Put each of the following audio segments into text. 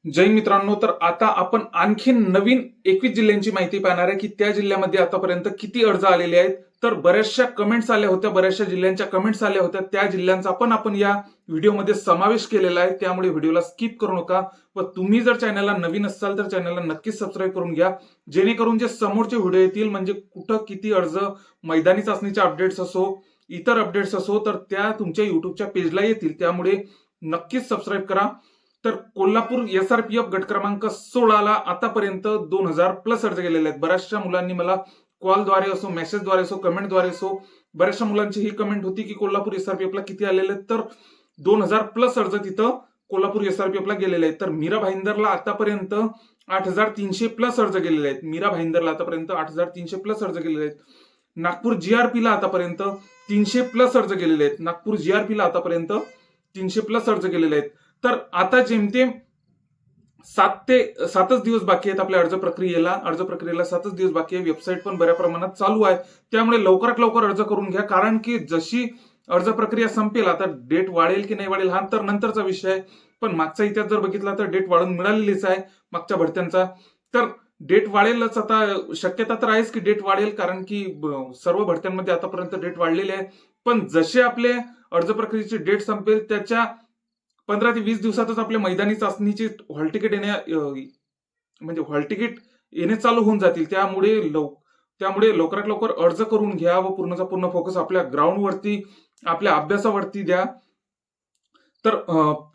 जय मित्रांनो, तर आता आपण आणखी नवीन 21 जिल्ह्यांची माहिती पाहणार आहे की त्या जिल्ह्यामध्ये आतापर्यंत किती अर्ज आलेले आहेत. तर बऱ्याचशा कमेंट्स आल्या होत्या, बऱ्याचशा जिल्ह्यांच्या कमेंट्स आल्या होत्या, त्या जिल्ह्यांचा पण आपण या व्हिडिओमध्ये समावेश केलेला आहे. त्यामुळे व्हिडिओला स्किप करू नका व तुम्ही जर चॅनलला नवीन असाल तर चॅनलला नक्कीच सबस्क्राईब करून घ्या, जेणेकरून जे समोरचे व्हिडिओ येतील म्हणजे कुठं किती अर्ज, मैदानी चाचणीचे अपडेट्स असो, इतर अपडेट्स असो, तर त्या तुमच्या युट्यूबच्या पेजला येतील. त्यामुळे नक्कीच सबस्क्राईब करा. तर कोल्हापूर SRPF गट क्रमांक 16 ला आतापर्यंत 2000 प्लस अर्ज गेलेले आहेत. बऱ्याचशा मुलांनी मला कॉलद्वारे असो, मेसेजद्वारे असो, कमेंटद्वारे असो, बऱ्याचशा मुलांची ही कमेंट होती की कोल्हापूर SRPF ला किती आलेले आहेत. तर 2000 प्लस अर्ज तिथं कोल्हापूर SRPF ला गेलेले आहेत. तर मीरा भाईंदरला आतापर्यंत 8300 प्लस अर्ज गेलेले आहेत. मीरा भाईंदरला आतापर्यंत 8300 प्लस अर्ज गेलेले आहेत. नागपूर GRP ला आतापर्यंत 300 प्लस अर्ज गेलेले आहेत. नागपूर GRP ला आतापर्यंत 300 प्लस अर्ज गेलेले आहेत. तर आता जेमतेम 7 दिवस बाकी आहेत आपल्या अर्ज प्रक्रियेला 7च दिवस बाकी आहे. वेबसाईट पण बऱ्या प्रमाणात चालू आहे. त्यामुळे लवकरात लवकर अर्ज करून घ्या, कारण की जशी अर्ज प्रक्रिया संपेल, आता डेट वाढेल की नाही वाढेल हा तर नंतरचा विषय आहे. पण मागचा इतिहास जर बघितला तर डेट वाढून मिळालेलीच आहे मागच्या भरत्यांचा. तर डेट वाढेलच, आता शक्यता तर आहेच की डेट वाढेल, कारण की सर्व भरत्यांमध्ये आतापर्यंत डेट वाढलेली आहे. पण जसे आपले अर्ज प्रक्रियेची डेट संपेल त्याच्या 15 ते 20 दिवसातच आपल्या मैदानी चाचणीची हॉल तिकीट हॉल तिकीट येणे चालू होऊन जातील. त्यामुळे लवकरात लवकर अर्ज करून घ्या व पूर्णचा पूर्ण फोकस आपल्या ग्राउंडवरती, आपल्या अभ्यासावरती द्या. तर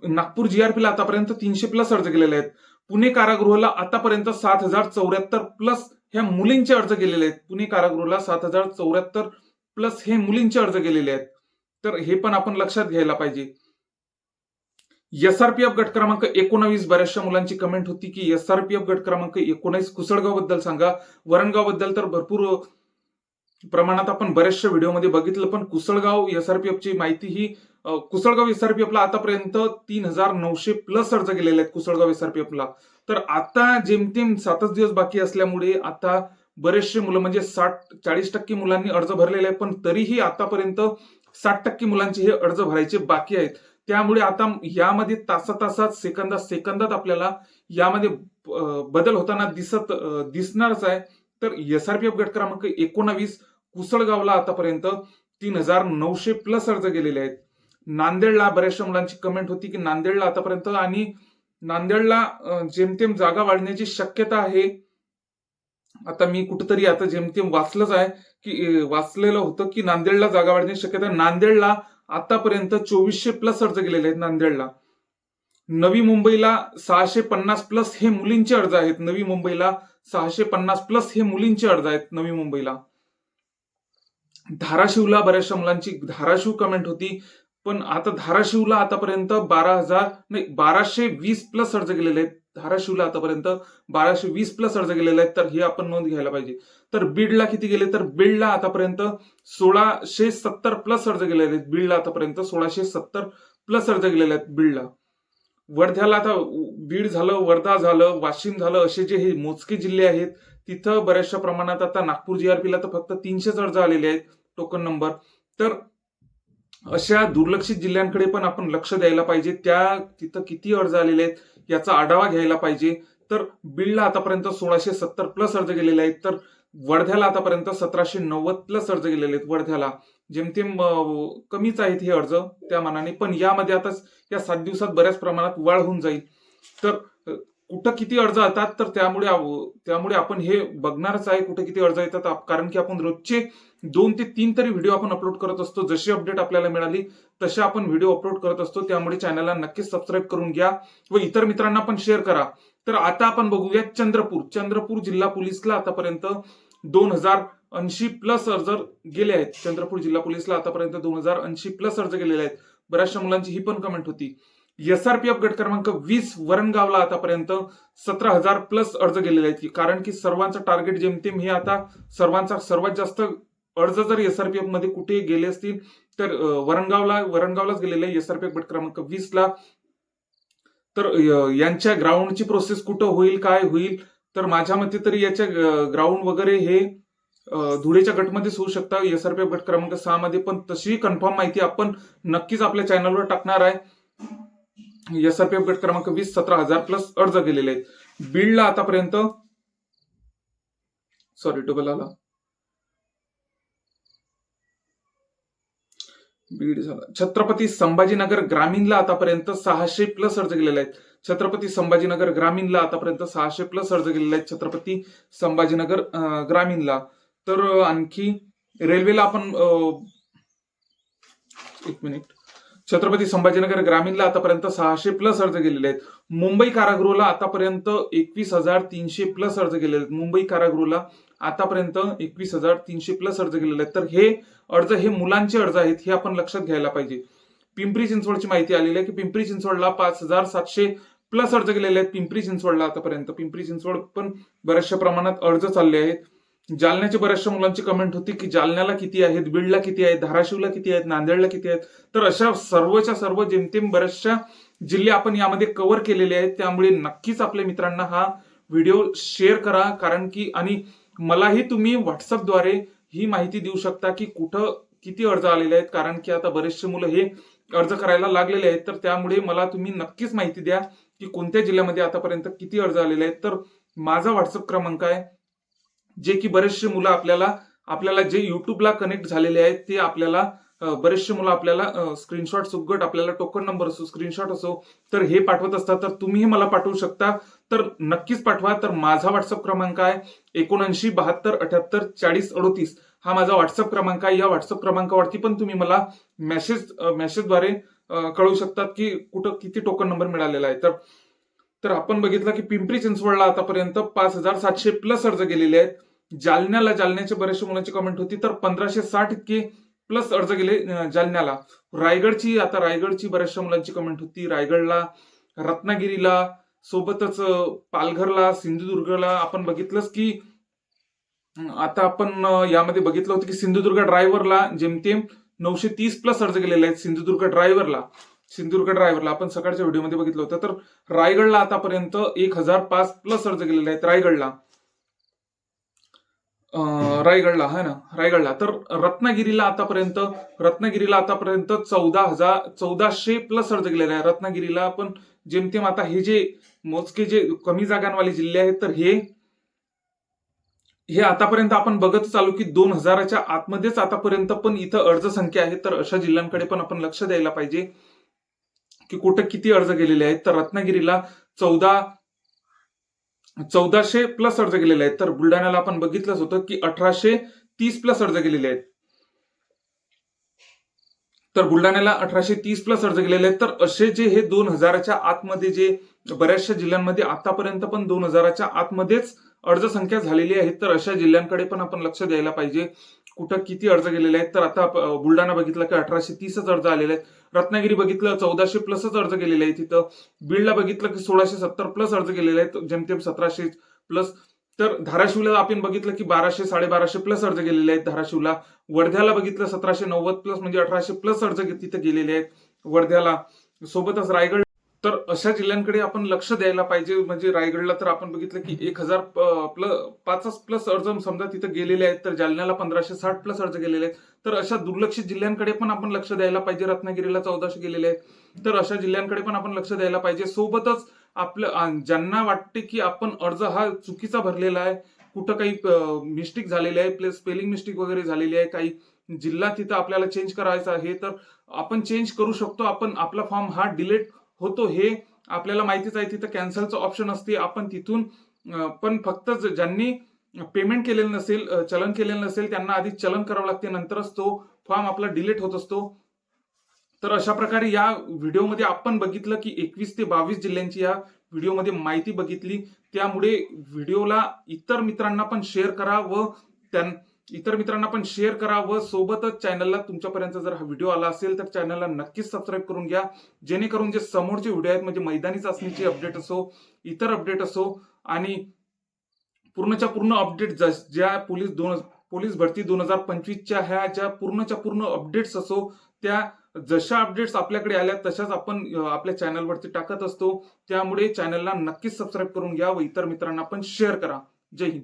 नागपूर GRP ला आतापर्यंत 300 प्लस अर्ज गेलेले आहेत. पुणे कारागृहाला आतापर्यंत 7074 प्लस ह्या मुलींचे अर्ज गेलेले आहेत. पुणे कारागृहाला 7074 प्लस हे मुलींचे अर्ज गेलेले आहेत. तर हे पण आपण लक्षात घ्यायला पाहिजे. SRPF गट क्रमांक 19, बऱ्याचशा मुलांची कमेंट होती की SRPF गट क्रमांक 19 कुसळगाव बद्दल सांगा. वरणगाव बद्दल तर भरपूर प्रमाणात आपण बऱ्याचशा व्हिडिओमध्ये बघितलं, पण कुसळगाव SRPF ची माहिती ही कुसळगाव SRPF ला आतापर्यंत 3900 प्लस अर्ज गेलेले आहेत कुसळगाव SRPF ला. तर आता जेमतेम 7च दिवस बाकी असल्यामुळे आता बरेचसे मुलं म्हणजे 40% मुलांनी अर्ज भरलेले आहेत, पण तरीही आतापर्यंत 60% मुलांचे हे अर्ज भरायचे बाकी आहेत. त्यामुळे आता यामध्ये तासात सेकंदात आपल्याला यामध्ये बदल होताना दिसणारच आहे. तर SRPF गट क्रमांक 19 कुसळगावला आतापर्यंत 3900 प्लस अर्ज गेलेले आहेत. नांदेडला बऱ्याचशा मुलांची कमेंट होती की नांदेडला आतापर्यंत, आणि नांदेडला जेमतेम जागा वाढण्याची शक्यता आहे. आता मी कुठेतरी आता जेमतेम वाचलेलं होतं की नांदेडला जागा वाढण्याची शक्यता आहे. नांदेडला आतापर्यंत 2400 प्लस अर्ज गेलेले आहेत नांदेडला. नवी मुंबईला 650 प्लस हे मुलींचे अर्ज आहेत. नवी मुंबईला 650 प्लस हे मुलींचे अर्ज आहेत नवी मुंबईला. धाराशिवला बऱ्याचशा मुलांची धाराशिव कमेंट होती, पण आता धाराशिवला आतापर्यंत 1220 प्लस अर्ज गेलेले आहेत. धाराशिवला आतापर्यंत 1220 प्लस अर्ज गेलेले आहेत. तर हे आपण नोंद घ्यायला पाहिजे. तर बीडला किती गेले, तर बीडला आतापर्यंत 1670 प्लस अर्ज गेलेले आहेत. बीडला आतापर्यंत 1670 प्लस अर्ज गेलेले आहेत बीडला. वर्ध्याला आता बीड झालं, वर्धा झालं, वाशिम झालं, असे जे हे मोजके जिल्हे आहेत तिथं बऱ्याचशा प्रमाणात आता नागपूर GRP ला तर फक्त 300 अर्ज आलेले आहेत टोकन नंबर. तर अशा दुर्लक्षित जिल्ह्यांकडे पण आपण लक्ष द्यायला पाहिजे. तिथं किती अर्ज आलेले आहेत याचा आढावा घ्यायला पाहिजे. तर बीडला आतापर्यंत 1670 प्लस अर्ज गेलेले आहेत. तर वर्ध्याला आतापर्यंत 1790 प्लस अर्ज गेलेले आहेत. वर्ध्याला जेमतेम कमीच आहेत हे अर्ज त्या मानाने, पण यामध्ये आता या 7 दिवसात बऱ्याच प्रमाणात वाढ होऊन जाईल. तर कुठं किती अर्ज येतात, तर त्यामुळे आपण हे बघणारच आहे कुठे किती अर्ज येतात, कारण की आपण रोजचे 2 ते 3 तरी व्हिडिओ आपण अपलोड करत असतो. जशी अपडेट आपल्याला मिळाली तसे आपण व्हिडिओ अपलोड करत असतो. त्यामुळे चॅनलला नक्कीच सबस्क्राईब करून घ्या व इतर मित्रांना पण शेअर करा. तर आता आपण बघूया चंद्रपूर जिल्हा पोलीसला आतापर्यंत 2080 प्लस अर्ज गेले आहेत. चंद्रपूर जिल्हा पोलीसला आतापर्यंत 2080 प्लस अर्ज गेलेले आहेत. बऱ्याचशा मुलांची ही पण कमेंट होती. SRPF गट क्रमांक 20 वरणगावला आतापर्यंत 17,000 प्लस अर्ज गेलेले आहेत, कारण की सर्वांचं टार्गेट जेमतेम हे आता सर्वात जास्त अर्ज जर SRPF मध्ये कुठे गेले असतील तर वरणगावलाच गेलेले आहे SRPF गट क्रमांक 20 ला. तर यांच्या ग्राउंडची प्रोसेस कुठं होईल, काय होईल, तर माझ्या मते तरी याच्या ग्राउंड वगैरे हे धुळेच्या गटमध्येच होऊ शकतं SRPF गट क्रमांक 6 मध्ये, पण तशी कन्फर्म माहिती आपण नक्कीच आपल्या चॅनलवर टाकणार आहे. SRPF गट क्रमांक 20 17,000 प्लस अर्ज गेलेले आहेत. बीडला आतापर्यंत डबल आला, बीड झाला. छत्रपती संभाजीनगर ग्रामीणला आतापर्यंत 600 प्लस अर्ज गेलेले आहेत. छत्रपती संभाजीनगर ग्रामीणला आतापर्यंत 600 प्लस अर्ज गेलेले आहेत छत्रपती संभाजीनगर ग्रामीणला. तर आणखी रेल्वेला आपण एक मिनिट, छत्रपती संभाजीनगर ग्रामीणला आतापर्यंत 600 प्लस अर्ज गेलेले आहेत. मुंबई कारागृहाला आतापर्यंत 21,300 प्लस अर्ज गेलेले आहेत. मुंबई कारागृहाला आतापर्यंत 21,300 प्लस अर्ज गेलेले आहेत. तर हे अर्ज हे मुलांचे अर्ज आहेत, हे आपण लक्षात घ्यायला पाहिजे. पिंपरी चिंचवडची माहिती आलेली आहे की पिंपरी चिंचवडला 5,700 प्लस अर्ज गेलेले आहेत. पिंपरी चिंचवडला आतापर्यंत, पिंपरी चिंचवड पण बऱ्याचशा प्रमाणात अर्ज चालले आहेत. जालन्याचे बऱ्याचशा मुलांची कमेंट होती की जालन्याला किती आहेत, बीडला किती आहेत, धाराशिवला किती आहेत, नांदेडला किती आहेत. तर अशा सर्वच्या सर्व जेमतेम बऱ्याचशा जिल्हे आपण यामध्ये कव्हर केलेले आहेत. त्यामुळे नक्कीच आपल्या मित्रांना हा व्हिडिओ शेअर करा, कारण की आणि मलाही तुम्ही व्हॉट्सअपद्वारे ही माहिती देऊ शकता की कुठं किती अर्ज आलेले आहेत, कारण की आता बरेचसे मुलं हे अर्ज करायला लागलेले आहेत. तर त्यामुळे मला तुम्ही नक्कीच माहिती द्या की कोणत्या जिल्ह्यामध्ये आतापर्यंत किती अर्ज आलेले आहेत. तर माझा व्हॉट्सअप क्रमांक आहे, जे की बरेचसे मुलं आपल्याला जे युट्यूबला कनेक्ट झालेले आहेत ते आपल्याला बरेचसे मुलं आपल्याला स्क्रीनशॉट सुगट आपल्याला टोकन नंबर असो, स्क्रीनशॉट असो, तर हे पाठवत असतात. तर तुम्हीही मला पाठवू शकता, तर नक्कीच पाठवा. तर माझा व्हॉट्सअप क्रमांक आहे 79 72 78 40 38. हा माझा व्हॉट्सअप क्रमांक आहे. या व्हॉट्सअप क्रमांकावरती पण तुम्ही मला मेसेजद्वारे कळवू शकतात की कुठं किती टोकन नंबर मिळालेला आहे. तर आपण बघितलं की पिंपरी चिंचवडला आतापर्यंत 5,700 प्लस अर्ज गेलेले आहेत. जालन्याच्या बऱ्याचशा मुलांची कमेंट होती, तर 1,560 इतके प्लस अर्ज गेले जालन्याला. रायगडची बऱ्याचशा मुलांची कमेंट होती. रायगडला, रत्नागिरीला, सोबतच पालघरला, सिंधुदुर्गला आपण बघितलंच की आता आपण यामध्ये बघितलं होतं की सिंधुदुर्ग ड्रायव्हरला जेमतेम 930 प्लस अर्ज गेलेले आहेत. सिंधुदुर्ग ड्रायव्हरला आपण सकाळच्या व्हिडिओमध्ये बघितलं होतं. तर रायगडला आतापर्यंत 1,005 प्लस अर्ज गेलेले आहेत. रायगडला. तर रत्नागिरीला आतापर्यंत 14,000 प्लस अर्ज गेलेले आहे. रत्नागिरीला पण जेमतेम आता हे जे मोजके जे कमी जागांवाले जिल्हे आहेत, तर हे आतापर्यंत आपण बघत चालू की 2,000च्या आतमध्येच आतापर्यंत पण इथं अर्ज संख्या आहे. तर अशा जिल्ह्यांकडे पण आपण लक्ष द्यायला पाहिजे की कुठे किती अर्ज गेलेले आहेत. तर रत्नागिरीला 1,400 प्लस अर्ज गेलेले आहेत. तर बुलढाण्याला आपण बघितलंच होतं की 1,830 प्लस अर्ज गेलेले आहेत. तर बुलढाण्याला 1,830 प्लस अर्ज गेलेले आहेत. तर असे जे हे 2,000च्या आतमध्ये जे बऱ्याचशा जिल्ह्यांमध्ये आतापर्यंत पण 2,000च्या आतमध्येच अर्ज संख्या झालेली आहे. तर अशा जिल्ह्यांकडे पण आपण लक्ष द्यायला पाहिजे कुठं किती अर्ज गेलेले आहेत. तर आता बुलढाणा बघितलं की 1,830च अर्ज आलेले आहेत. रत्नागिरी बघितलं 1,400 प्लसच अर्ज गेलेले आहेत तिथं. बीडला बघितलं की 1,670 प्लस अर्ज गेलेले आहेत, जेमतेम 1,700 प्लस. तर धाराशिवला आपण बघितलं की 1,200 1,250 प्लस अर्ज गेलेले आहेत धाराशिवला. वर्ध्याला बघितलं 1,790 प्लस म्हणजे 1,800 प्लस अर्ज तिथे गेलेले आहेत वर्ध्याला. सोबतच रायगड. तर अशा जिल्ह्यांकडे आपण लक्ष द्यायला पाहिजे. म्हणजे रायगडला तर आपण बघितलं की 1,005 प्लस अर्ज समजा तिथे गेलेले आहेत. तर जालन्याला 1,560 प्लस अर्ज गेलेले आहेत. तर अशा दुर्लक्षित जिल्ह्यांकडे पण आपण लक्ष द्यायला पाहिजे. रत्नागिरीला 1,400 गेलेले आहेत. तर अशा जिल्ह्यांकडे पण आपण लक्ष द्यायला पाहिजे. सोबतच आपलं ज्यांना वाटते की आपण अर्ज हा चुकीचा भरलेला आहे, कुठं काही मिस्टेक झालेली आहे, स्पेलिंग मिस्टेक वगैरे झालेली आहे, काही जिल्हा तिथं आपल्याला चेंज करायचा आहे, तर आपण चेंज करू शकतो. आपला फॉर्म हा डिलीट होतो हे आपल्याला माहितीच आहे. तिथं कॅन्सलचं ऑप्शन असते. आपण तिथून पण फक्त ज्यांनी पेमेंट केलेलं नसेल, चलन केलेलं नसेल, त्यांना आधी चलन करावं लागते, नंतरच तो फॉर्म आपला डिलीट होत असतो. तर अशा प्रकारे या व्हिडिओमध्ये आपण बघितलं की 21 ते 22 जिल्ह्यांची या व्हिडिओमध्ये माहिती बघितली. त्यामुळे व्हिडिओला इतर मित्रांना पण शेअर करा व सोबतच चॅनलला तुमच्यापर्यंत जर हा व्हिडिओ आला असेल तर चॅनलला नक्कीच सबस्क्राईब करून घ्या, जेणेकरून जे समोरचे व्हिडिओ आहेत म्हणजे मैदानी चाचणीची अपडेट असो, इतर अपडेट असो आणि पूर्णच्या पूर्ण अपडेट ज्या पोलीस भरती 2025च्या ह्या ज्या पूर्णच्या पूर्ण अपडेट्स असो, त्या जशा अपडेट्स आपल्याकडे आल्या तशाच आपण आपल्या चॅनलवरती टाकत असतो. त्यामुळे चॅनलला नक्कीच सबस्क्राईब करून घ्या व इतर मित्रांना पण शेअर करा. जय हिंद.